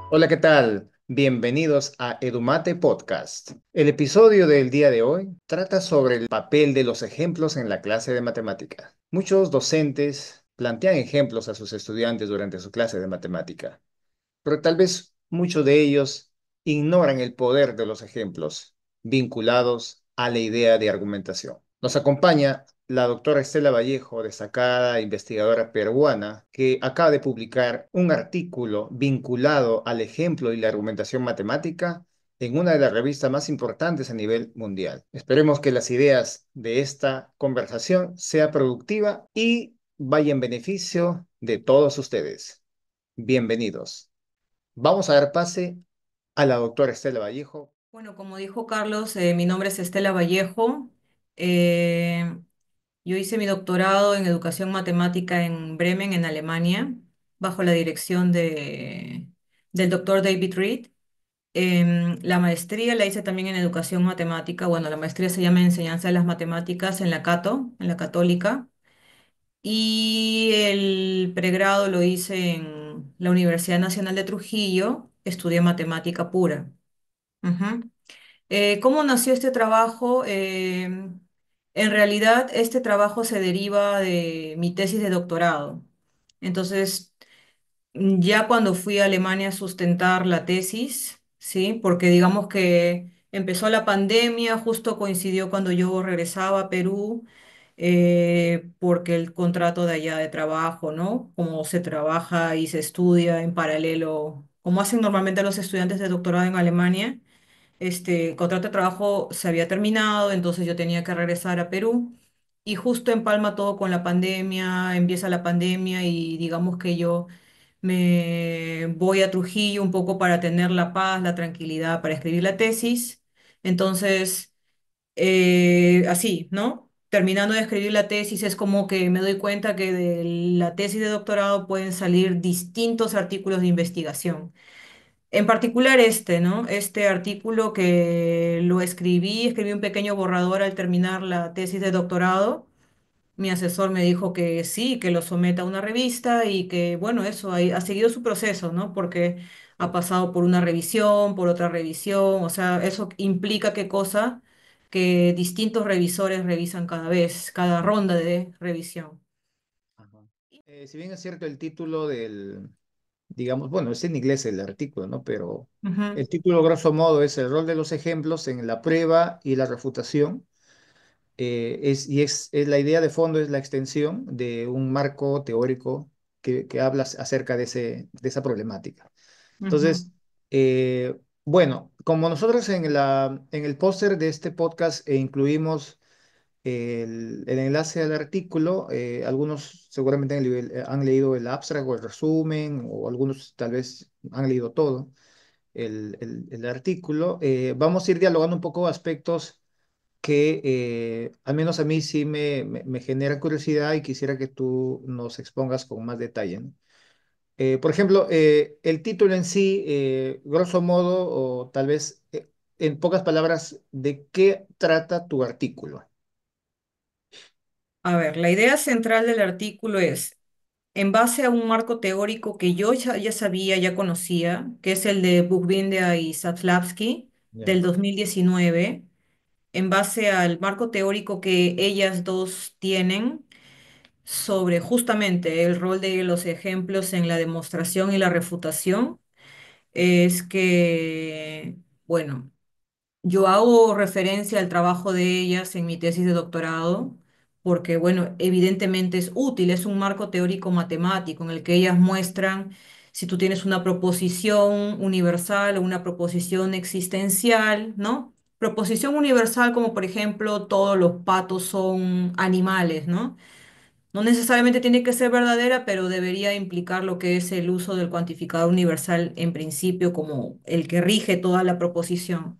Hola, ¿qué tal? Bienvenidos a Edumate Podcast. El episodio del día de hoy trata sobre el papel de los ejemplos en la clase de matemática. Muchos docentes plantean ejemplos a sus estudiantes durante su clase de matemática, pero tal vez muchos de ellos ignoran el poder de los ejemplos vinculados a la idea de argumentación. Nos acompaña la doctora Estela Vallejo, destacada investigadora peruana, que acaba de publicar un artículo vinculado al ejemplo y la argumentación matemática en una de las revistas más importantes a nivel mundial. Esperemos que las ideas de esta conversación sea productiva y vaya en beneficio de todos ustedes. Bienvenidos. Vamos a dar pase a la doctora Estela Vallejo. Bueno, como dijo Carlos, mi nombre es Estela Vallejo. Eh, yo hice mi doctorado en educación matemática en Bremen, en Alemania, bajo la dirección del doctor David Reed. La maestría la hice también en educación matemática. Bueno, la maestría se llama Enseñanza de las Matemáticas en la Cato, en la Católica. Y el pregrado lo hice en la Universidad Nacional de Trujillo. Estudié matemática pura. Ujú. ¿Cómo nació este trabajo? En realidad, este trabajo se deriva de mi tesis de doctorado. Entonces, ya cuando fui a Alemania a sustentar la tesis, ¿sí? Porque digamos que empezó la pandemia, justo coincidió cuando yo regresaba a Perú, porque el contrato de allá de trabajo, ¿no? Como se trabaja y se estudia en paralelo, como hacen normalmente los estudiantes de doctorado en Alemania. El contrato de trabajo se había terminado, entonces yo tenía que regresar a Perú y justo empalma todo con la pandemia, empieza la pandemia y digamos que yo me voy a Trujillo un poco para tener la paz, la tranquilidad para escribir la tesis. Entonces, así, ¿no? Terminando de escribir la tesis es como que me doy cuenta que de la tesis de doctorado pueden salir distintos artículos de investigación. En particular este, ¿no? Este artículo que lo escribí un pequeño borrador al terminar la tesis de doctorado. Mi asesor me dijo que sí, que lo someta a una revista y que, bueno, eso ha seguido su proceso, ¿no? Porque ha pasado por una revisión, por otra revisión, o sea, eso implica qué cosa, que distintos revisores revisan cada vez, cada ronda de revisión. Ajá. Si bien es cierto el título del, digamos, bueno, es en inglés el artículo, ¿no? Pero Ujú, el título, grosso modo, es el rol de los ejemplos en la prueba y la refutación. Es la idea de fondo es la extensión de un marco teórico que habla acerca de esa problemática. ujú, Entonces, bueno, como nosotros en el póster de este podcast incluimos el enlace al artículo. Algunos seguramente han leído el abstract o el resumen, o algunos tal vez han leído todo el artículo. Vamos a ir dialogando un poco aspectos que al menos a mí sí me genera curiosidad y quisiera que tú nos expongas con más detalle, ¿no? Por ejemplo, el título en sí, grosso modo, o tal vez en pocas palabras, ¿de qué trata tu artículo? A ver, la idea central del artículo es, en base a un marco teórico que yo ya sabía, ya conocía, que es el de Bugvindia y Zaslavsky del Ya. 2019, en base al marco teórico que ellas dos tienen sobre justamente el rol de los ejemplos en la demostración y la refutación, es que, bueno, yo hago referencia al trabajo de ellas en mi tesis de doctorado porque, bueno, evidentemente es útil, es un marco teórico matemático en el que ellas muestran si tú tienes una proposición universal o una proposición existencial, ¿no? Proposición universal como, por ejemplo, todos los patos son animales, ¿no? No necesariamente tiene que ser verdadera, pero debería implicar lo que es el uso del cuantificador universal en principio como el que rige toda la proposición.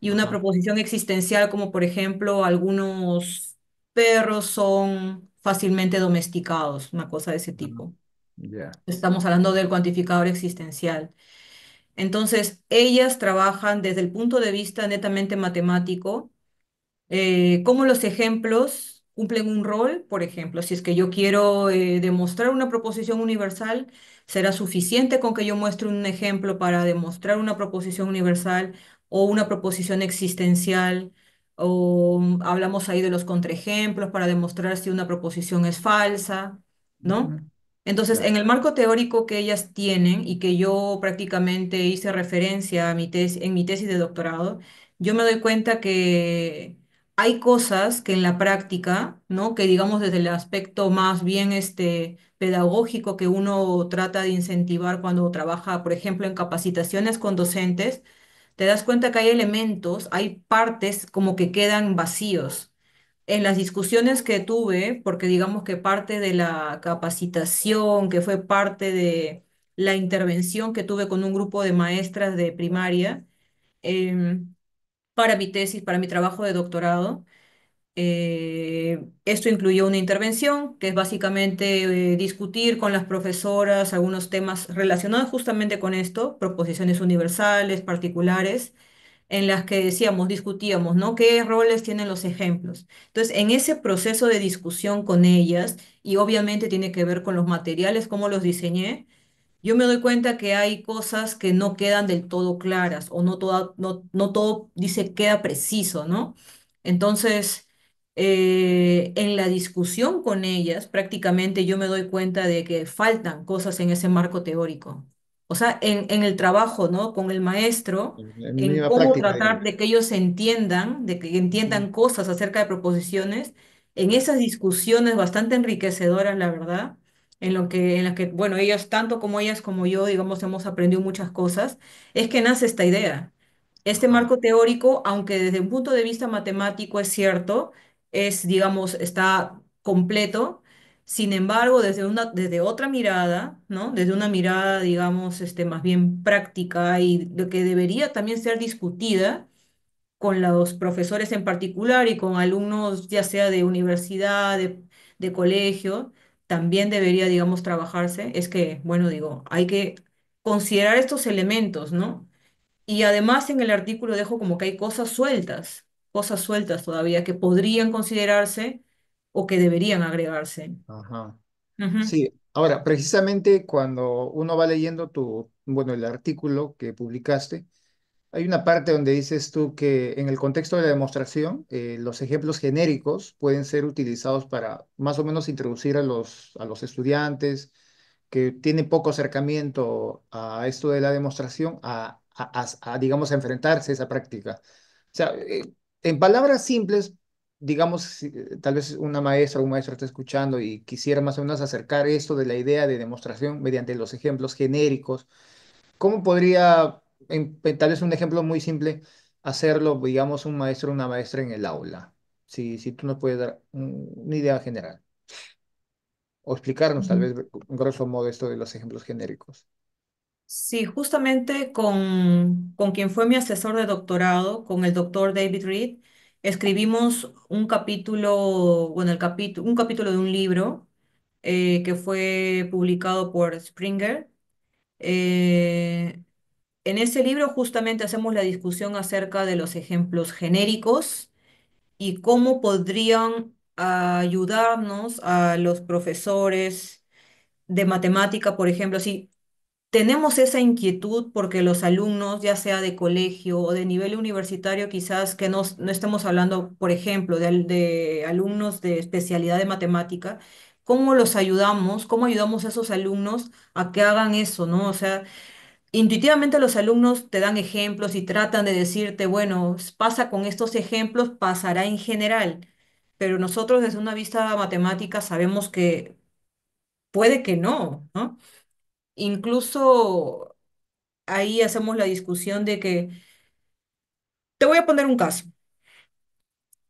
Y una Ajá. proposición existencial como por ejemplo algunos perros son fácilmente domesticados, una cosa de ese Ajá. tipo. Ya. Estamos hablando del cuantificador existencial. Entonces, ellas trabajan desde el punto de vista netamente matemático, cómo los ejemplos cumplen un rol. Por ejemplo, si es que yo quiero demostrar una proposición universal, ¿será suficiente con que yo muestre un ejemplo para demostrar una proposición universal o una proposición existencial? O hablamos ahí de los contraejemplos para demostrar si una proposición es falsa, ¿no? Ujú. Entonces, en Claro. el marco teórico que ellas tienen y que yo prácticamente hice referencia a en mi tesis de doctorado, yo me doy cuenta que hay cosas que en la práctica, ¿no? Que digamos desde el aspecto más bien pedagógico que uno trata de incentivar cuando trabaja, por ejemplo, en capacitaciones con docentes, te das cuenta que hay elementos, hay partes como que quedan vacíos. En las discusiones que tuve, porque digamos que parte de la capacitación, que fue parte de la intervención que tuve con un grupo de maestras de primaria, em, para mi tesis, para mi trabajo de doctorado. Esto incluyó una intervención que es básicamente discutir con las profesoras algunos temas relacionados justamente con esto, proposiciones universales, particulares, en las que decíamos, discutíamos, ¿no? ¿Qué roles tienen los ejemplos? Entonces, en ese proceso de discusión con ellas, y obviamente tiene que ver con los materiales, cómo los diseñé, yo me doy cuenta que hay cosas que no quedan del todo claras o no todo dice queda preciso, ¿no? Entonces, en la discusión con ellas, prácticamente yo me doy cuenta de que faltan cosas en ese marco teórico. O sea, en el trabajo, ¿no? Con el maestro, En en mínima cómo práctica, tratar digamos. de que ellos entiendan, de que Ujú. entiendan cosas acerca de proposiciones, en esas discusiones bastante enriquecedoras, la verdad en las que, bueno, ellas, tanto como ellas como yo, digamos, hemos aprendido muchas cosas, es que nace esta idea. Este Ajá. marco teórico, aunque desde un punto de vista matemático es cierto, es, digamos, está completo, sin embargo, desde otra mirada, ¿no? Desde una mirada, digamos, más bien práctica y lo que debería también ser discutida con los profesores en particular y con alumnos, ya sea de universidad, de colegio, también debería, digamos, trabajarse. Es que, bueno, digo, hay que considerar estos elementos, ¿no? Y además en el artículo dejo como que hay cosas sueltas todavía que podrían considerarse o que deberían agregarse. Ajá. Ujú. Sí, ahora, precisamente cuando uno va leyendo bueno, el artículo que publicaste, hay una parte donde dices tú que en el contexto de la demostración, los ejemplos genéricos pueden ser utilizados para más o menos introducir a los estudiantes que tienen poco acercamiento a esto de la demostración, digamos, a enfrentarse a esa práctica. O sea, en palabras simples, digamos, tal vez una maestra o un maestro está escuchando y quisiera más o menos acercar esto de la idea de demostración mediante los ejemplos genéricos. ¿Cómo podría, tal vez un ejemplo muy simple, hacerlo, digamos, un maestro o una maestra en el aula? Si tú nos puedes dar una idea general o explicarnos tal Ujú. vez, grosso modo, esto de los ejemplos genéricos. Sí, justamente con quien fue mi asesor de doctorado, con el doctor David Reed, escribimos un capítulo, bueno, un capítulo de un libro que fue publicado por Springer. Eh, en ese libro justamente hacemos la discusión acerca de los ejemplos genéricos y cómo podrían ayudarnos a los profesores de matemática, por ejemplo, si tenemos esa inquietud porque los alumnos, ya sea de colegio o de nivel universitario, quizás que no estemos hablando, por ejemplo, de alumnos de especialidad de matemática, ¿cómo los ayudamos? ¿Cómo ayudamos a esos alumnos a que hagan eso, ¿no? O sea, intuitivamente los alumnos te dan ejemplos y tratan de decirte, bueno, pasa con estos ejemplos, pasará en general, pero nosotros desde una vista matemática sabemos que puede que no, ¿no? Incluso ahí hacemos la discusión de que, te voy a poner un caso.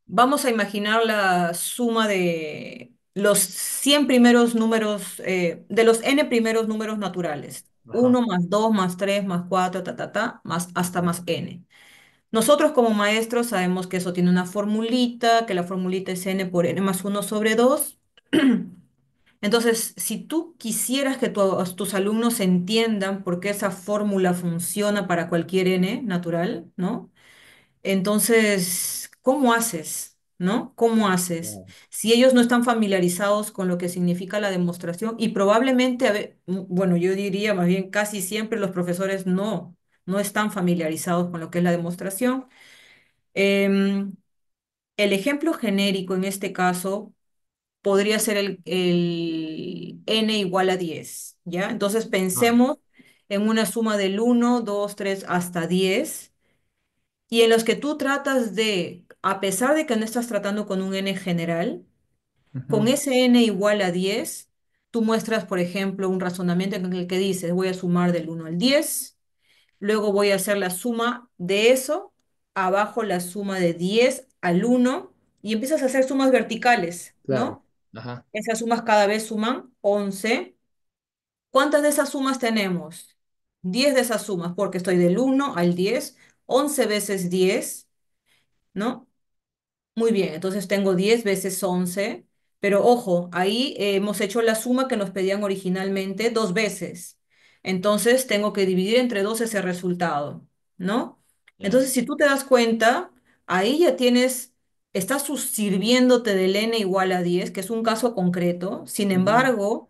Vamos a imaginar la suma de los 100 primeros números, de los n primeros números naturales. Ajá. Uno más 2 más 3 más 4 más hasta más n. Nosotros como maestros sabemos que eso tiene una formulita, que la formulita es n por n más 1 sobre 2. Entonces, si tú quisieras que tus alumnos entiendan por qué esa fórmula funciona para cualquier n natural, ¿no? Entonces, ¿cómo haces? ¿no? ¿Cómo haces? Claro. Si ellos no están familiarizados con lo que significa la demostración y probablemente, bueno, yo diría más bien casi siempre los profesores no están familiarizados con lo que es la demostración. Em, el ejemplo genérico en este caso podría ser el n igual a 10, ¿ya? Entonces Ah, pensemos en una suma del 1, 2, 3 hasta 10 y en los que tú tratas de, a pesar de que no estás tratando con un n general, con ujú, ese n igual a 10, tú muestras, por ejemplo, un razonamiento en el que dices, voy a sumar del 1 al 10, luego voy a hacer la suma de eso, abajo la suma de 10 al 1, y empiezas a hacer sumas verticales, claro. ¿no? Ajá, Esas sumas cada vez suman 11. ¿Cuántas de esas sumas tenemos? 10 de esas sumas, porque estoy del 1 al 10, 11 veces 10, ¿no? Muy bien, entonces tengo 10 veces 11, pero ojo, ahí hemos hecho la suma que nos pedían originalmente dos veces. Entonces tengo que dividir entre 2 ese resultado, ¿no? ya. Entonces, si tú te das cuenta, ahí ya tienes, estás sirviéndote del n igual a 10, que es un caso concreto. Sin Ujú, embargo,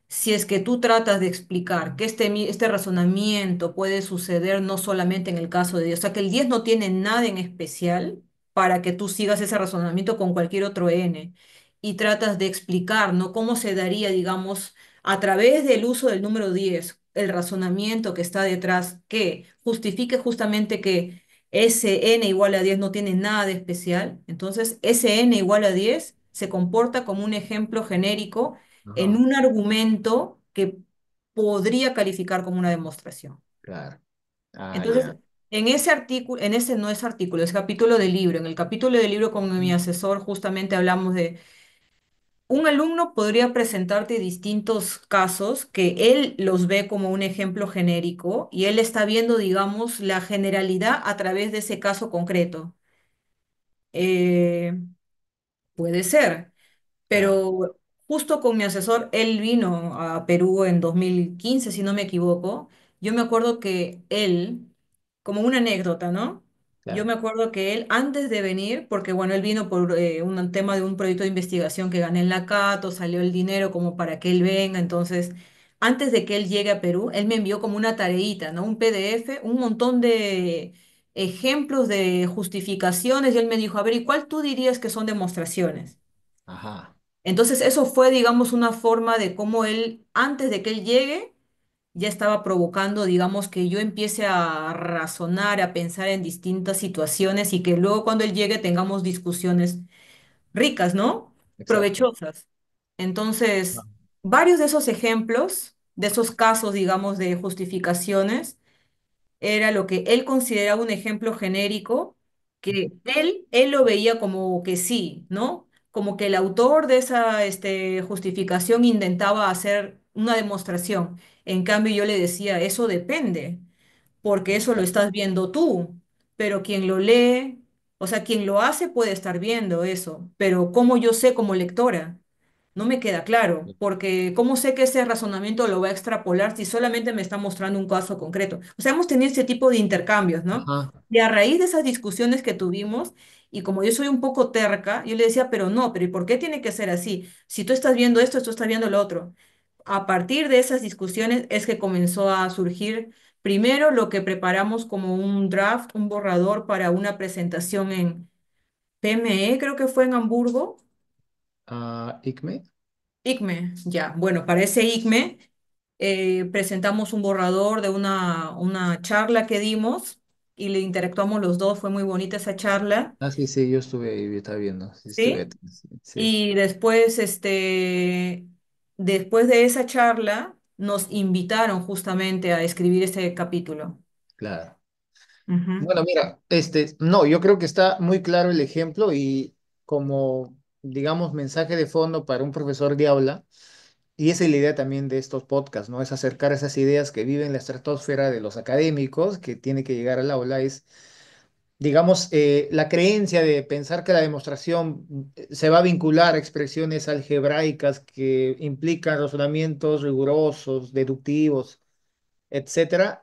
si es que tú tratas de explicar que este razonamiento puede suceder no solamente en el caso de Dios, o sea, que el 10 no tiene nada en especial para que tú sigas ese razonamiento con cualquier otro n, y tratas de explicar, ¿no? Cómo se daría, digamos, a través del uso del número 10 el razonamiento que está detrás, que justifique justamente que ese n igual a 10 no tiene nada de especial. Entonces, ese n igual a 10 se comporta como un ejemplo genérico en ajá, un argumento que podría calificar como una demostración. claro. Ah, Entonces, ya. en ese artículo, en ese no es artículo, es capítulo del libro. En el capítulo del libro con mi asesor justamente hablamos de un alumno podría presentarte distintos casos que él los ve como un ejemplo genérico y él está viendo, digamos, la generalidad a través de ese caso concreto. Eh, puede ser. Claro. Pero justo con mi asesor, él vino a Perú en 2015 si no me equivoco. Yo me acuerdo que él, como una anécdota, ¿no? Yo Claro. me acuerdo que él, antes de venir, porque bueno, él vino por un tema de un proyecto de investigación que gané en la Cato, salió el dinero como para que él venga. Entonces, antes de que él llegue a Perú, él me envió como una tareita, ¿no? Un PDF, un montón de ejemplos de justificaciones, y él me dijo, a ver, ¿y cuál tú dirías que son demostraciones? Ajá. Entonces, eso fue, digamos, una forma de cómo él, antes de que él llegue, ya estaba provocando, digamos, que yo empiece a razonar, a pensar en distintas situaciones y que luego cuando él llegue tengamos discusiones ricas, ¿no? Exacto. Provechosas. Ah, Entonces, varios de esos ejemplos, de esos casos, digamos, de justificaciones, era lo que él consideraba un ejemplo genérico, que él lo veía como que sí, ¿no? Como que el autor de esa justificación intentaba hacer una demostración. En cambio, yo le decía, eso depende, porque eso lo exacto. estás viendo tú, pero quien lo lee, o sea, quien lo hace puede estar viendo eso, pero ¿cómo yo sé como lectora? No me queda claro, porque ¿cómo sé que ese razonamiento lo va a extrapolar si solamente me está mostrando un caso concreto? O sea, hemos tenido este tipo de intercambios, ¿no? Ajá. Y a raíz de esas discusiones que tuvimos, y como yo soy un poco terca, yo le decía, pero no, pero ¿y por qué tiene que ser así? Si tú estás viendo esto, tú estás viendo lo otro. A partir de esas discusiones es que comenzó a surgir primero lo que preparamos como un draft, un borrador para una presentación en PME, creo que fue en Hamburgo. Ah, ICME. ICME, ya. Bueno, para ese ICME presentamos un borrador de una charla que dimos y le interactuamos los dos. Fue muy bonita esa charla, Ah, sí, sí, yo estuve ahí, yo estaba viendo. Sí, estuve ¿sí? atrás. Sí, sí, Y después, después de esa charla, nos invitaron justamente a escribir este capítulo. claro. Ujú. Bueno, mira, no, yo creo que está muy claro el ejemplo y como, digamos, mensaje de fondo para un profesor de aula, y esa es la idea también de estos podcasts, ¿no? Es acercar esas ideas que viven en la estratosfera de los académicos, que tiene que llegar al aula, es, digamos, la creencia de pensar que la demostración se va a vincular a expresiones algebraicas que implican razonamientos rigurosos, deductivos, etcétera.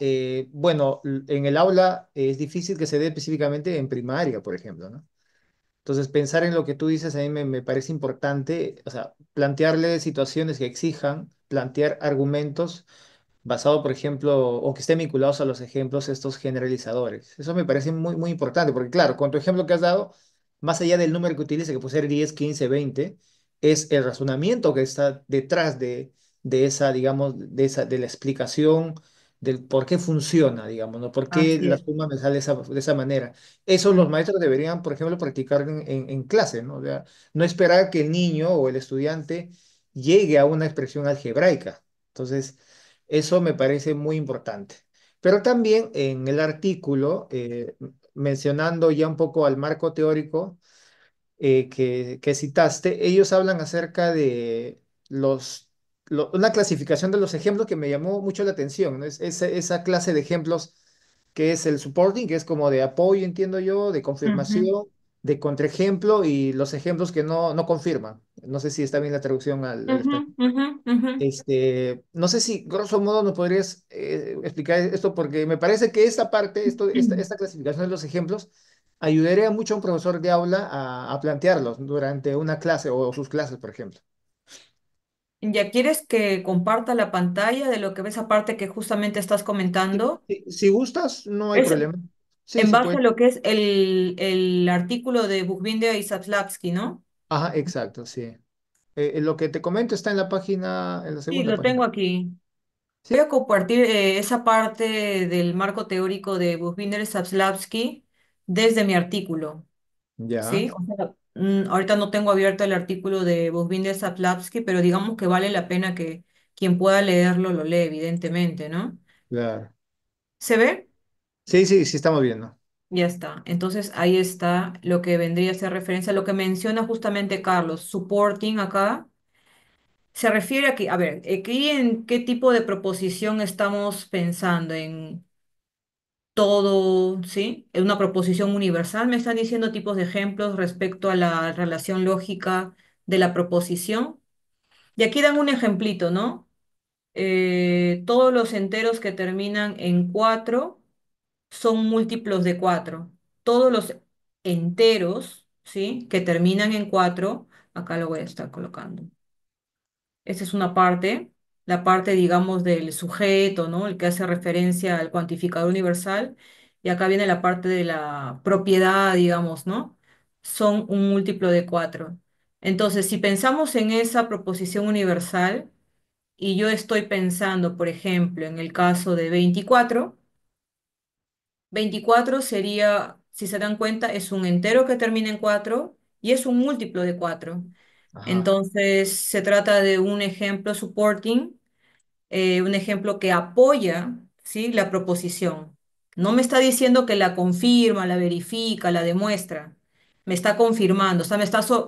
Bueno, en el aula es difícil que se dé específicamente en primaria, por ejemplo, ¿no? Entonces, pensar en lo que tú dices a mí me parece importante, o sea, plantearle situaciones que exijan, plantear argumentos basado, por ejemplo, o que estén vinculados a los ejemplos estos generalizadores. Eso me parece muy importante, porque claro, con tu ejemplo que has dado, más allá del número que utilice, que puede ser 10, 15, 20, es el razonamiento que está detrás de esa, digamos, de la explicación del por qué funciona, digamos, ¿no? ¿Por qué Así la es. suma me sale de esa manera? Eso los Mm. maestros deberían, por ejemplo, practicar en clase, ¿no? O sea, no esperar que el niño o el estudiante llegue a una expresión algebraica. Entonces, eso me parece muy importante. Pero también en el artículo, mencionando ya un poco al marco teórico que citaste, ellos hablan acerca de una clasificación de los ejemplos que me llamó mucho la atención, ¿no? Esa clase de ejemplos que es el supporting, que es como de apoyo, entiendo yo, de Ujú, confirmación, de contraejemplo y los ejemplos que no confirman. No sé si está bien la traducción al ujú, español. ujú, ujú. No sé si, grosso modo, nos podrías explicar esto, porque me parece que esta parte, esta clasificación de los ejemplos, ayudaría mucho a un profesor de aula a plantearlos durante una clase o sus clases, por ejemplo. ¿Ya quieres que comparta la pantalla de lo que ves aparte que justamente estás comentando? Si gustas, no hay Es problema. Sí, en sí base a puede. lo que es el artículo de Buchbinder y Saplavsky, ¿no? Ajá, exacto, sí. Lo que te comento está en la página, en la Sí, segunda lo página. tengo aquí. Voy ¿Sí? a compartir esa parte del marco teórico de Buchbinder y Saplavsky desde mi artículo, Ya, ¿sí? O sea, ahorita no tengo abierto el artículo de Buchbinder y Saplavsky, pero digamos que vale la pena que quien pueda leerlo lo lee, evidentemente, ¿no? claro. ¿Se ve? Sí, sí, sí, estamos viendo. Ya está. Entonces ahí está lo que vendría a ser referencia a lo que menciona justamente Carlos. Supporting acá se refiere a que, a ver, aquí en qué tipo de proposición estamos pensando, en todo, ¿sí? En una proposición universal, me están diciendo tipos de ejemplos respecto a la relación lógica de la proposición. Y aquí dan un ejemplito, ¿no? Todos los enteros que terminan en 4 son múltiplos de 4. Todos los enteros, ¿sí? Que terminan en 4, acá lo voy a estar colocando. Esta es una parte, la parte, digamos, del sujeto, ¿no? El que hace referencia al cuantificador universal. Y acá viene la parte de la propiedad, digamos, ¿no? Son un múltiplo de 4. Entonces, si pensamos en esa proposición universal, y yo estoy pensando, por ejemplo, en el caso de 24. 24 sería, si se dan cuenta, es un entero que termina en 4 y es un múltiplo de 4. Ajá. Entonces, se trata de un ejemplo supporting, un ejemplo que apoya, ¿sí? La proposición. No me está diciendo que la confirma, la verifica, la demuestra. Me está confirmando, o sea, me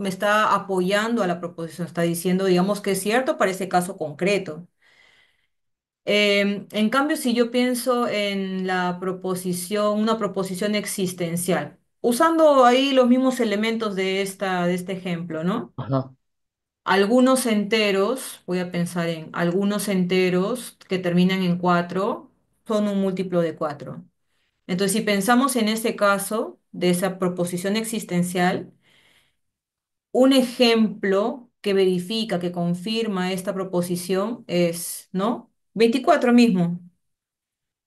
está apoyando a la proposición, está diciendo, digamos, que es cierto para ese caso concreto. En cambio, si yo pienso en la proposición, una proposición existencial, usando ahí los mismos elementos de este ejemplo, ¿no? Ajá. Algunos enteros, voy a pensar en algunos enteros que terminan en 4 son un múltiplo de 4. Entonces, si pensamos en ese caso de esa proposición existencial, un ejemplo que verifica, que confirma esta proposición es, ¿no? 24 mismo.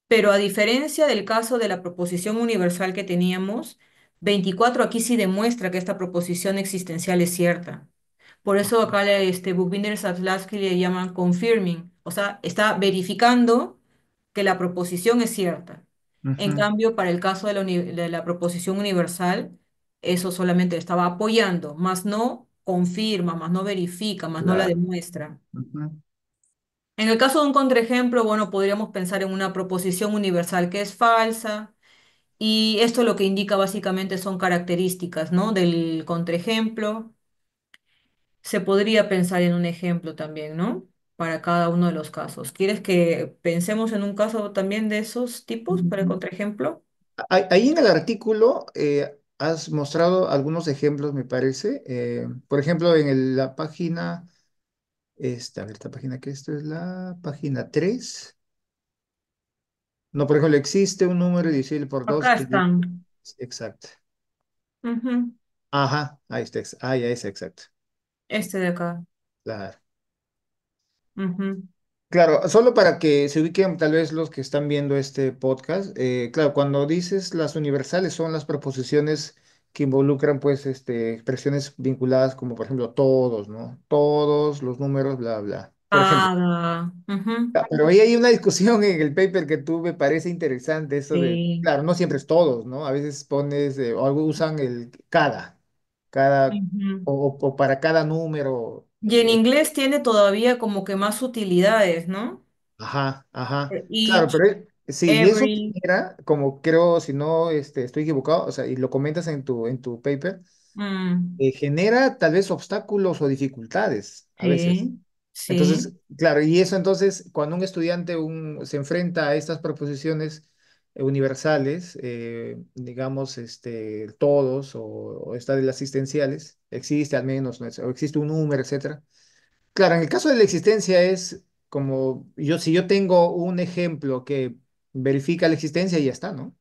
Pero a diferencia del caso de la proposición universal que teníamos, 24 aquí sí demuestra que esta proposición existencial es cierta. Por eso acá Buchbinder y Sapolsky le llaman confirming, o sea, está verificando que la proposición es cierta. En Ujú, cambio, para el caso de la proposición universal, eso solamente estaba apoyando, más no confirma, más no verifica, más no la claro. demuestra. Ujú. En el caso de un contraejemplo, bueno, podríamos pensar en una proposición universal que es falsa, y esto lo que indica básicamente son características, ¿no? Del contraejemplo. Se podría pensar en un ejemplo también, ¿no? Para cada uno de los casos. ¿Quieres que pensemos en un caso también de esos tipos para el contraejemplo? Ahí en el artículo has mostrado algunos ejemplos, me parece. Por ejemplo, la página, a ver, esta página que esto es la página 3. No, por ejemplo, existe un número divisible por 2 Acá que están. exacto. Ujú. Ajá, ahí está. Ah, ya es exacto. Este de acá. Claro. Ujú. Claro, solo para que se ubiquen tal vez los que están viendo este podcast, claro, cuando dices las universales son las proposiciones que involucran pues expresiones vinculadas como por ejemplo todos, ¿no? Todos los números, bla, bla. Por ejemplo, Cada. Ujú. pero ahí hay una discusión en el paper que tú me parece interesante, eso de, Sí. claro, no siempre es todos, ¿no? A veces pones, o algo usan el cada, Ujú. o para cada número. Y en inglés tiene todavía como que más utilidades, ¿no? Ajá, ajá. Claro, Each, pero sí, y eso every. genera, como creo, si no estoy equivocado, o sea, y lo comentas en tu paper, Mm, genera tal vez obstáculos o dificultades a veces. sí, sí. Entonces, claro, y eso entonces, cuando un estudiante se enfrenta a estas proposiciones universales, digamos, todos o esta de las existenciales, existe al menos, ¿no? O existe un número, etcétera. Claro, en el caso de la existencia es como si yo tengo un ejemplo que verifica la existencia, ya está, ¿no?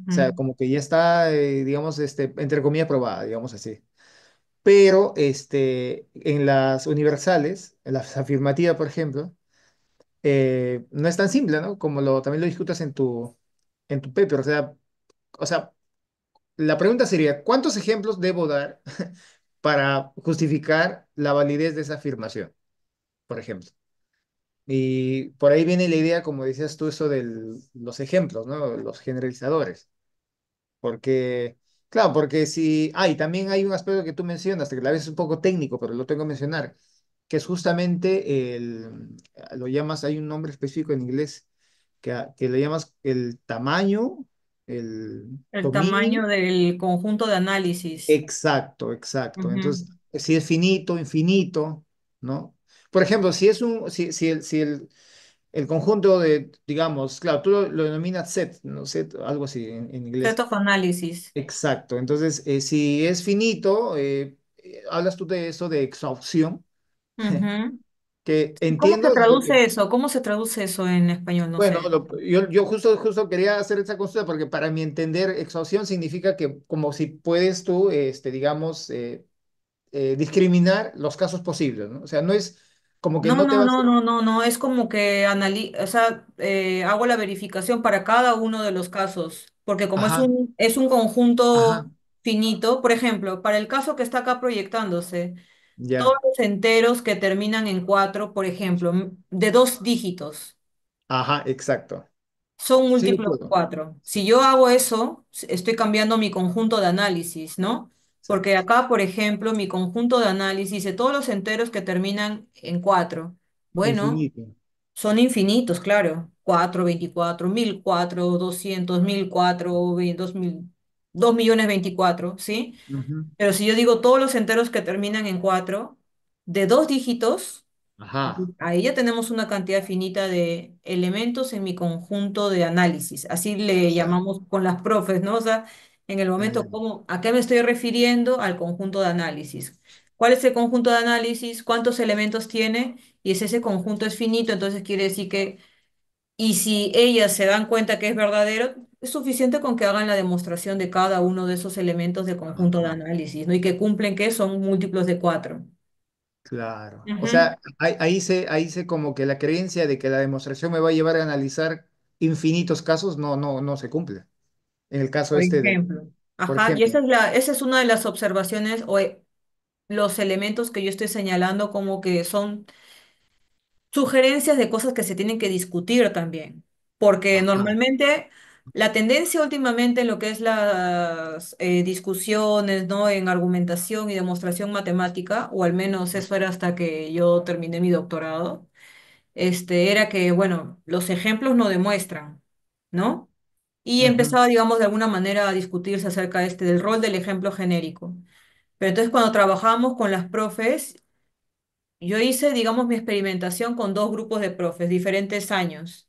O sea, Ujú. como que ya está, digamos, entre comillas, probada, digamos así. Pero en las universales, en las afirmativas, por ejemplo, no es tan simple, ¿no? Como también lo discutas en tu paper. O sea, la pregunta sería, ¿cuántos ejemplos debo dar para justificar la validez de esa afirmación, por ejemplo? Y por ahí viene la idea, como decías tú, eso de los ejemplos, ¿no? Los generalizadores. Porque, claro, porque si... Ah, y también hay un aspecto que tú mencionas, que a la vez es un poco técnico, pero lo tengo que mencionar, que es justamente lo llamas, hay un nombre específico en inglés, que le llamas el tamaño, el El dominio. tamaño del conjunto de análisis. Exacto, exacto. Ujú. Entonces, si es finito, infinito, ¿no? Por ejemplo, si el conjunto de, digamos, claro, tú lo denominas set, ¿no? Set, algo así en Set inglés. of analysis. Exacto. Entonces, si es finito, hablas tú de eso de exhausción, Ujú. que ¿Y cómo se entiendo, traduce eso? ¿Cómo se traduce eso en español? No bueno, sé. yo justo quería hacer esa consulta porque para mi entender, exhausción significa que como si puedes tú, digamos, discriminar los casos posibles, ¿no? O sea, no es como que No, no te no, vas no, no, no, no. Es como que o sea, hago la verificación para cada uno de los casos. Porque como es Ajá, es un ajá, conjunto finito, por ejemplo, para el caso que está acá proyectándose, todos ya, los enteros que terminan en cuatro, por ejemplo, de dos dígitos. ajá, exacto. Son Sí lo múltiplos de puedo. cuatro. Si yo hago eso, estoy cambiando mi conjunto de análisis, ¿no? Porque Exacto. acá, por ejemplo, mi conjunto de análisis de todos los enteros que terminan en cuatro. Bueno, Infinito. son infinitos, claro. 4, 24, 1004, 200, 1004, 2000, 2.024, ¿sí? Ujú. Pero si yo digo todos los enteros que terminan en cuatro, de dos dígitos, Ajá, ahí ya tenemos una cantidad finita de elementos en mi conjunto de análisis. Así le exacto. llamamos con las profes, ¿no? O sea, en el Ah, momento, ¿a qué me estoy refiriendo? Al conjunto de análisis. ¿Cuál es el conjunto de análisis? ¿Cuántos elementos tiene? Y si ese conjunto es finito, entonces quiere decir que, y si ellas se dan cuenta que es verdadero, es suficiente con que hagan la demostración de cada uno de esos elementos del conjunto de ajá, análisis, ¿no? Y que cumplen que son múltiplos de cuatro. claro. O Ujú. sea, ahí se como que la creencia de que la demostración me va a llevar a analizar infinitos casos no se cumple. En el caso Por de, ejemplo. por Ajá, y ejemplo, esa es una de las observaciones o los elementos que yo estoy señalando como que son sugerencias de cosas que se tienen que discutir también. Porque ajá, normalmente la tendencia últimamente en lo que es las discusiones, ¿no? En argumentación y demostración matemática, o al menos eso era hasta que yo terminé mi doctorado, era que, bueno, los ejemplos no demuestran, ¿no? Y ujú, empezaba, digamos, de alguna manera a discutirse acerca del rol del ejemplo genérico. Pero entonces cuando trabajamos con las profes, yo hice, digamos, mi experimentación con dos grupos de profes, diferentes años.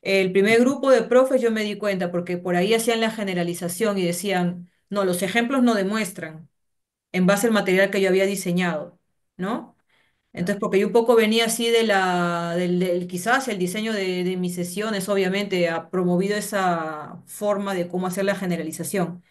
El primer grupo de profes yo me di cuenta porque por ahí hacían la generalización y decían, no, los ejemplos no demuestran en base al material que yo había diseñado, ¿no? ya, Entonces, porque yo un poco venía así quizás el diseño de mis sesiones, obviamente, ha promovido esa forma de cómo hacer la generalización.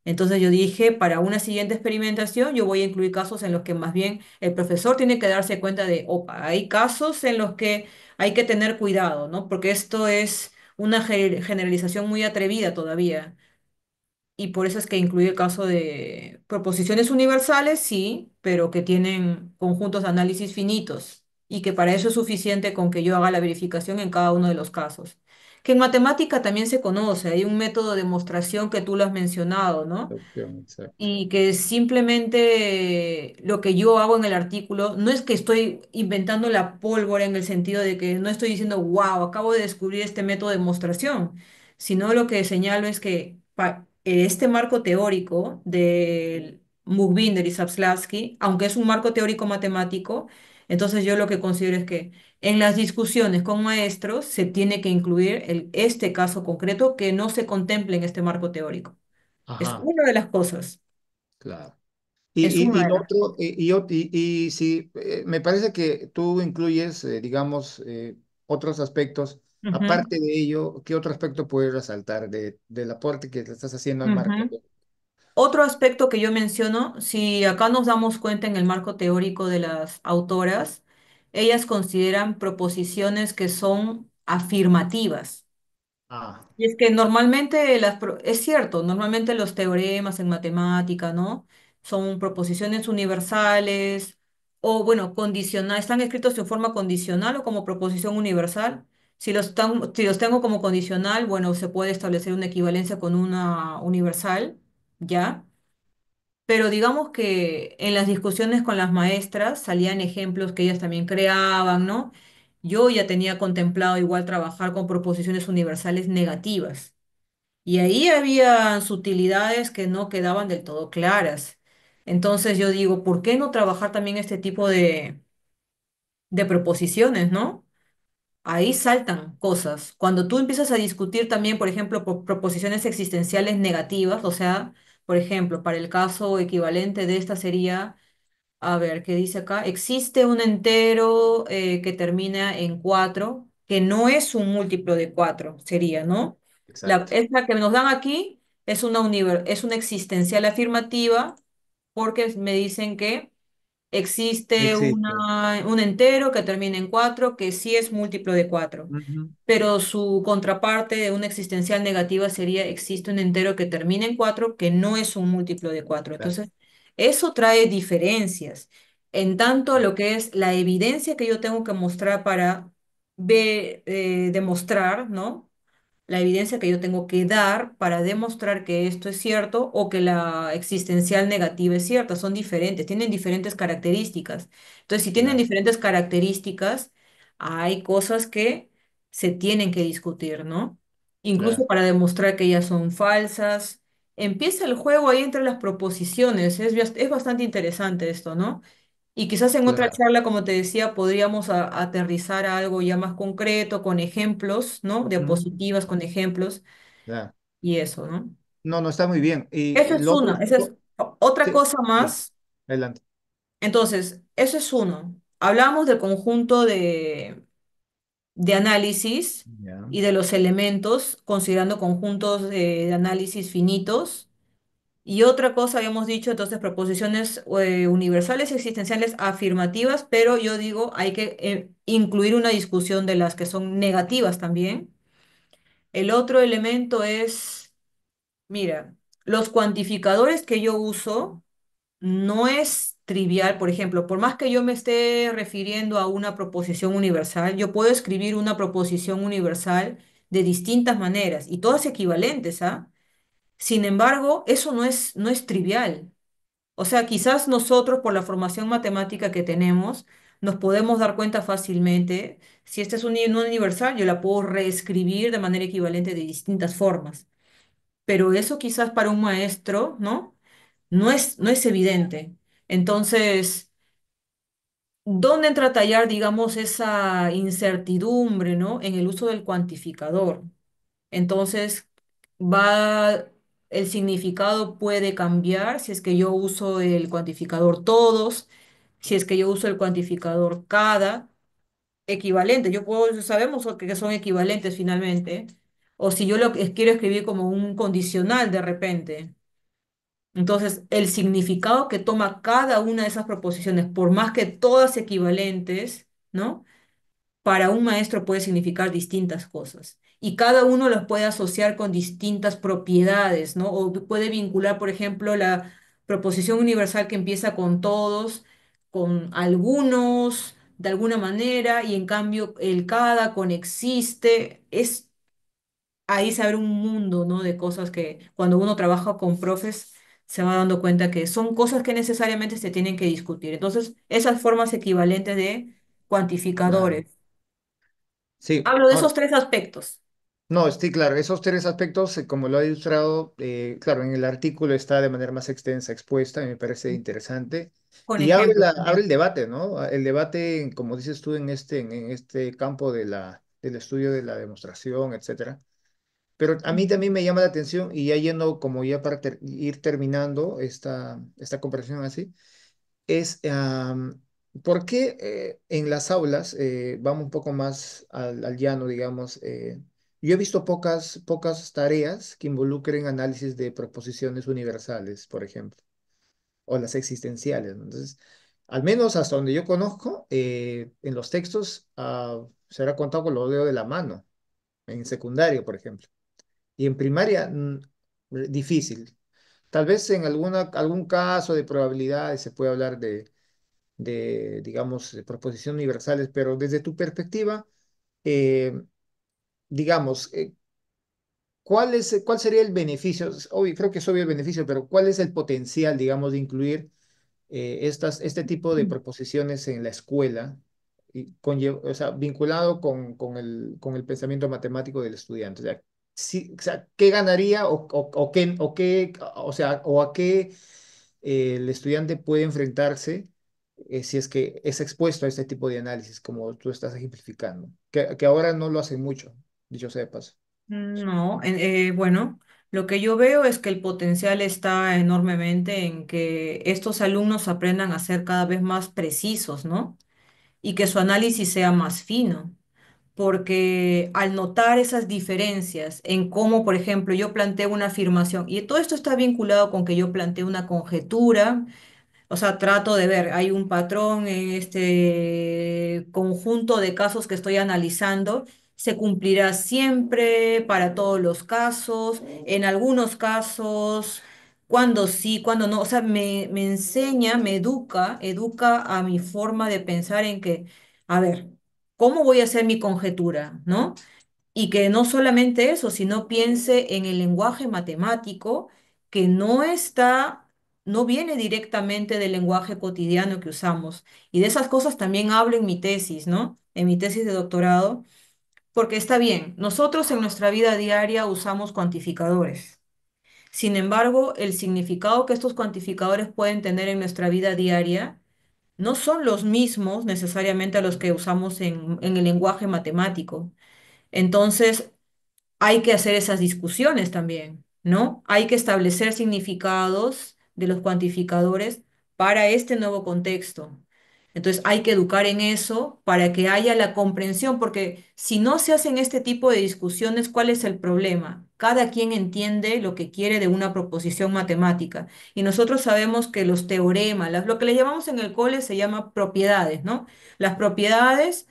Entonces yo dije, para una siguiente experimentación, yo voy a incluir casos en los que más bien el profesor tiene que darse cuenta de, opa, hay casos en los que hay que tener cuidado, ¿no? Porque esto es una generalización muy atrevida todavía. Y por eso es que incluye el caso de proposiciones universales, sí, pero que tienen conjuntos de análisis finitos y que para eso es suficiente con que yo haga la verificación en cada uno de los casos. Que en matemática también se conoce, hay un método de demostración que tú lo has mencionado, ¿no? Opción, exacto. Y que simplemente lo que yo hago en el artículo no es que estoy inventando la pólvora en el sentido de que no estoy diciendo, wow, acabo de descubrir este método de demostración, sino lo que señalo es que este marco teórico de Mukbinder y Sapslavsky, aunque es un marco teórico matemático, entonces yo lo que considero es que en las discusiones con maestros se tiene que incluir este caso concreto que no se contemple en este marco teórico. Es Ajá, una de las cosas. claro. Es una Y de lo las otro, cosas. y sí, me parece que tú incluyes, digamos, otros aspectos. Ujú, Aparte de ello, ¿qué otro aspecto puedes resaltar del aporte que le estás haciendo al marco? ujú. Otro aspecto que yo menciono, si acá nos damos cuenta en el marco teórico de las autoras, ellas consideran proposiciones que son afirmativas. Ah, Y es que normalmente es cierto, normalmente los teoremas en matemática, ¿no? Son proposiciones universales o, bueno, condicional, están escritos en forma condicional o como proposición universal. Si los tengo como condicional, bueno, se puede establecer una equivalencia con una universal, ¿ya? Pero digamos que en las discusiones con las maestras salían ejemplos que ellas también creaban, ¿no? Yo ya tenía contemplado igual trabajar con proposiciones universales negativas. Y ahí había sutilidades que no quedaban del todo claras. Entonces yo digo, ¿por qué no trabajar también este tipo de proposiciones, ¿no? Ahí saltan cosas. Cuando tú empiezas a discutir también, por ejemplo, proposiciones existenciales negativas, o sea, por ejemplo, para el caso equivalente de esta sería, a ver, ¿qué dice acá? Existe un entero que termina en 4 que no es un múltiplo de 4 sería, ¿no? exacto. Esta que nos dan aquí es una existencial afirmativa porque me dicen que existe Existe. un entero que termina en 4 que sí es múltiplo de 4, Ujú, pero su contraparte de una existencial negativa sería existe un entero que termina en 4 que no es un múltiplo de 4. claro, Entonces, eso trae diferencias. En tanto, lo que es la evidencia que yo tengo que mostrar para demostrar, ¿no? La evidencia que yo tengo que dar para demostrar que esto es cierto o que la existencial negativa es cierta. Son diferentes, tienen diferentes características. Entonces, si tienen claro, diferentes características, hay cosas que se tienen que discutir, ¿no? Incluso claro, para demostrar que ellas son falsas. Empieza el juego ahí entre las proposiciones. Es bastante interesante esto, ¿no? Y quizás en otra claro. charla, como te decía, podríamos aterrizar a algo ya más concreto, con ejemplos, ¿no? Ujú, Diapositivas con ejemplos claro. y eso, ¿no? No, no está muy bien. Eso Y es lo otro, una, esa es otra sí, cosa sí, más. adelante. Entonces, eso es uno. Hablamos del conjunto de análisis Ya, y de los elementos, considerando conjuntos de análisis finitos. Y otra cosa habíamos dicho, entonces, proposiciones universales y existenciales afirmativas, pero yo digo, hay que incluir una discusión de las que son negativas también. El otro elemento es, mira, los cuantificadores que yo uso no es trivial, por ejemplo, por más que yo me esté refiriendo a una proposición universal, yo puedo escribir una proposición universal de distintas maneras y todas equivalentes, ¿ah? Sin embargo, eso no es trivial. O sea, quizás nosotros, por la formación matemática que tenemos, nos podemos dar cuenta fácilmente, si esta es una universal, yo la puedo reescribir de manera equivalente de distintas formas. Pero eso quizás para un maestro, ¿no? No es evidente. Entonces, ¿dónde entra a tallar, digamos, esa incertidumbre, ¿no? En el uso del cuantificador. Entonces, va, el significado puede cambiar si es que yo uso el cuantificador todos, si es que yo uso el cuantificador cada, equivalente. Sabemos que son equivalentes finalmente, o si yo quiero escribir como un condicional de repente. Entonces, el significado que toma cada una de esas proposiciones, por más que todas equivalentes, ¿no? Para un maestro puede significar distintas cosas. Y cada uno los puede asociar con distintas propiedades, ¿no? O puede vincular, por ejemplo, la proposición universal que empieza con todos, con algunos, de alguna manera, y en cambio el cada con existe. Es ahí se abre un mundo, ¿no? De cosas que cuando uno trabaja con profes se va dando cuenta que son cosas que necesariamente se tienen que discutir. Entonces, esas formas equivalentes de Claro. cuantificadores. Sí, Hablo de ahora, esos tres aspectos, no, sí, claro, esos tres aspectos, como lo ha ilustrado, claro, en el artículo está de manera más extensa expuesta, y me parece interesante, con y abre, ejemplos abre también. el debate, ¿no? El debate, como dices tú, en este campo del estudio de la demostración, etcétera. Pero a mí también me llama la atención, y ya yendo como ya para ir terminando esta conversación así, es por qué en las aulas, vamos un poco más al llano, digamos, yo he visto pocas tareas que involucren análisis de proposiciones universales, por ejemplo, o las existenciales, ¿no? Entonces, al menos hasta donde yo conozco, en los textos se habrá contado con lo dedos de la mano, en secundario, por ejemplo, y en primaria, difícil. Tal vez en algún caso de probabilidades se puede hablar digamos, de proposiciones universales, pero desde tu perspectiva, eh, digamos, ¿cuál sería el beneficio? Obvio, creo que es obvio el beneficio, pero ¿cuál es el potencial, digamos, de incluir este tipo de proposiciones en la escuela, y o sea, vinculado con el pensamiento matemático del estudiante? O sea, sí, o sea, ¿qué ganaría o sea, o a qué el estudiante puede enfrentarse si es que es expuesto a este tipo de análisis, como tú estás ejemplificando? Que ahora no lo hacen mucho, dicho sea de paso. No, bueno, lo que yo veo es que el potencial está enormemente en que estos alumnos aprendan a ser cada vez más precisos, ¿no? Y que su análisis sea más fino. Porque al notar esas diferencias en cómo, por ejemplo, yo planteo una afirmación, y todo esto está vinculado con que yo planteo una conjetura, o sea, trato de ver, hay un patrón en este conjunto de casos que estoy analizando, se cumplirá siempre para todos los casos, en algunos casos, cuando sí, cuando no, o sea, me enseña, me educa a mi forma de pensar en que, a ver, ¿cómo voy a hacer mi conjetura, ¿no? Y que no solamente eso, sino piense en el lenguaje matemático que no viene directamente del lenguaje cotidiano que usamos. Y de esas cosas también hablo en mi tesis, ¿no? En mi tesis de doctorado, porque está bien, nosotros en nuestra vida diaria usamos cuantificadores. Sin embargo, el significado que estos cuantificadores pueden tener en nuestra vida diaria no son los mismos necesariamente a los que usamos en el lenguaje matemático. Entonces, hay que hacer esas discusiones también, ¿no? Hay que establecer significados de los cuantificadores para este nuevo contexto. Entonces hay que educar en eso para que haya la comprensión, porque si no se hacen este tipo de discusiones, ¿cuál es el problema? Cada quien entiende lo que quiere de una proposición matemática y nosotros sabemos que los teoremas, lo que le llamamos en el cole se llama propiedades, ¿no? Las propiedades,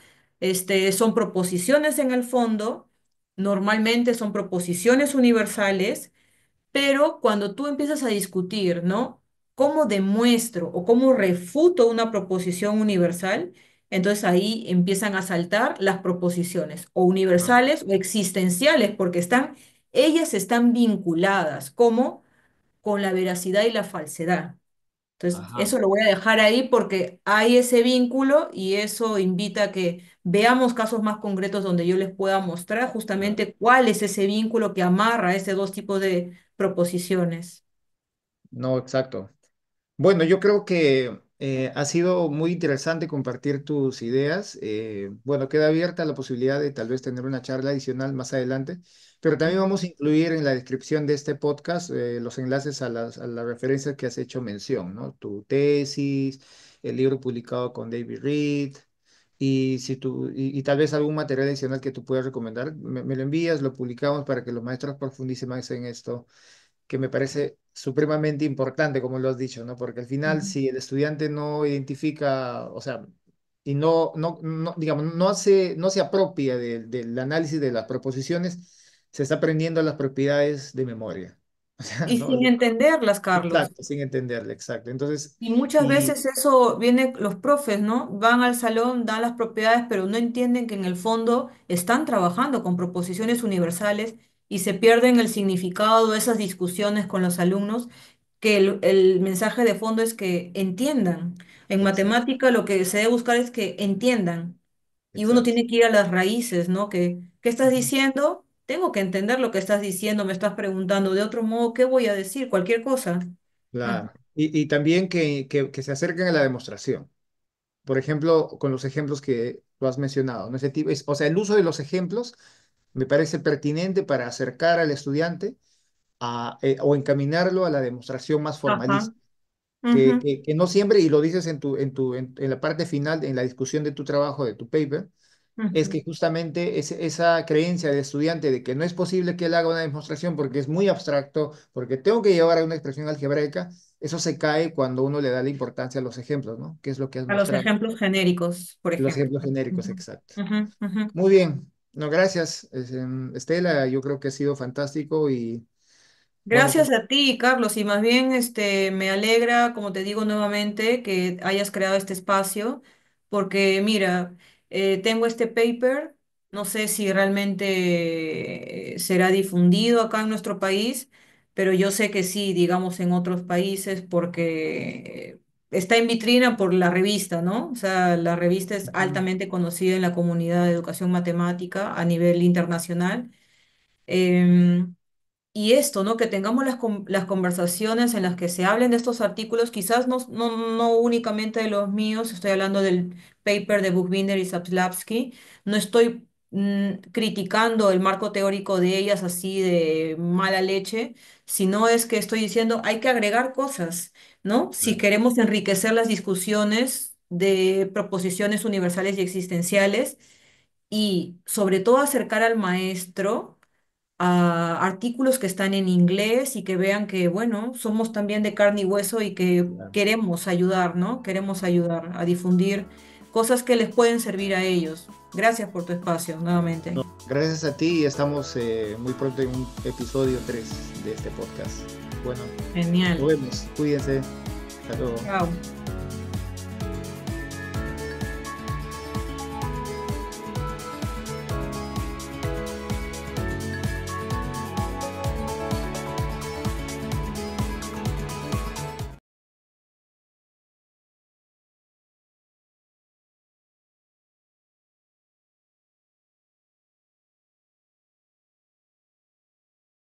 son proposiciones en el fondo. Normalmente son proposiciones universales, pero cuando tú empiezas a discutir, ¿no? ¿Cómo demuestro o cómo refuto una proposición universal? Entonces ahí empiezan a saltar las proposiciones, o Ah, universales o existenciales, porque ellas están vinculadas, como con la veracidad y la falsedad. Entonces, ajá, eso lo voy a dejar ahí porque hay ese vínculo y eso invita a que veamos casos más concretos donde yo les pueda mostrar claro. justamente cuál es ese vínculo que amarra esos dos tipos de proposiciones. No, exacto. Bueno, yo creo que ha sido muy interesante compartir tus ideas. Bueno, queda abierta la posibilidad de tal vez tener una charla adicional más adelante, pero también vamos a incluir en la descripción de este podcast los enlaces a las referencias que has hecho mención, ¿no? Tu tesis, el libro publicado con David Reed, y tal vez algún material adicional que tú puedas recomendar. Me lo envías, lo publicamos para que los maestros profundicen más en esto que me parece supremamente importante, como lo has dicho, ¿no? Porque al final, Ujú. si el estudiante no identifica, o sea, y digamos, no se apropia del análisis de las proposiciones, se está aprendiendo las propiedades de memoria. O sea, Y ¿no? sin entenderlas, Carlos. Exacto, sin entenderle, exacto. Entonces, Y muchas y veces eso viene, los profes, ¿no? Van al salón, dan las propiedades, pero no entienden que en el fondo están trabajando con proposiciones universales y se pierden el significado de esas discusiones con los alumnos, que el mensaje de fondo es que entiendan. En exacto, matemática lo que se debe buscar es que entiendan y uno exacto. tiene que ir a las raíces, ¿no? ¿Qué estás Ujú. diciendo? Tengo que entender lo que estás diciendo, me estás preguntando. De otro modo, ¿qué voy a decir? Cualquier cosa. Ujú. Claro. Y también que se acerquen a la demostración. Por ejemplo, con los ejemplos que tú has mencionado, ¿no? O sea, el uso de los ejemplos me parece pertinente para acercar al estudiante o encaminarlo a la demostración más Ajá. formalista, Ujú. que no siempre, y lo dices en la parte final, en la discusión de tu trabajo, de tu paper, es Ujú. que justamente esa creencia del estudiante de que no es posible que él haga una demostración porque es muy abstracto, porque tengo que llevar a una expresión algebraica, eso se cae cuando uno le da la importancia a los ejemplos, ¿no? Que es lo que has A los mostrado. ejemplos genéricos, por Los ejemplo. ejemplos genéricos, Ujú. exacto. Ujú. Ujú. Muy bien. No, gracias, Estela. Yo creo que ha sido fantástico y vamos a... Gracias a ti, Carlos, y más bien me alegra, como te digo nuevamente, que hayas creado este espacio, porque mira, tengo este paper, no sé si realmente será difundido acá en nuestro país, pero yo sé que sí, digamos en otros países, porque está en vitrina por la revista, ¿no? O sea, la revista es Ujú. altamente conocida en la comunidad de educación matemática a nivel internacional. Em, y esto, ¿no? Que tengamos las conversaciones en las que se hablen de estos artículos, quizás no únicamente de los míos, estoy hablando del paper de Buchbinder y Saplavsky, no estoy criticando el marco teórico de ellas así de mala leche, sino es que estoy diciendo hay que agregar cosas, ¿no? Si Claro, queremos enriquecer las discusiones de proposiciones universales y existenciales y sobre todo acercar al maestro a artículos que están en inglés y que vean que, bueno, somos también de carne y hueso y que claro. queremos ayudar, ¿no? Queremos ayudar a difundir cosas que les pueden servir a ellos. Gracias por tu espacio, nuevamente. No, gracias a ti y estamos muy pronto en un episodio 3 de este podcast. Bueno, nos Genial. vemos. Cuídense. Hasta luego. Chao.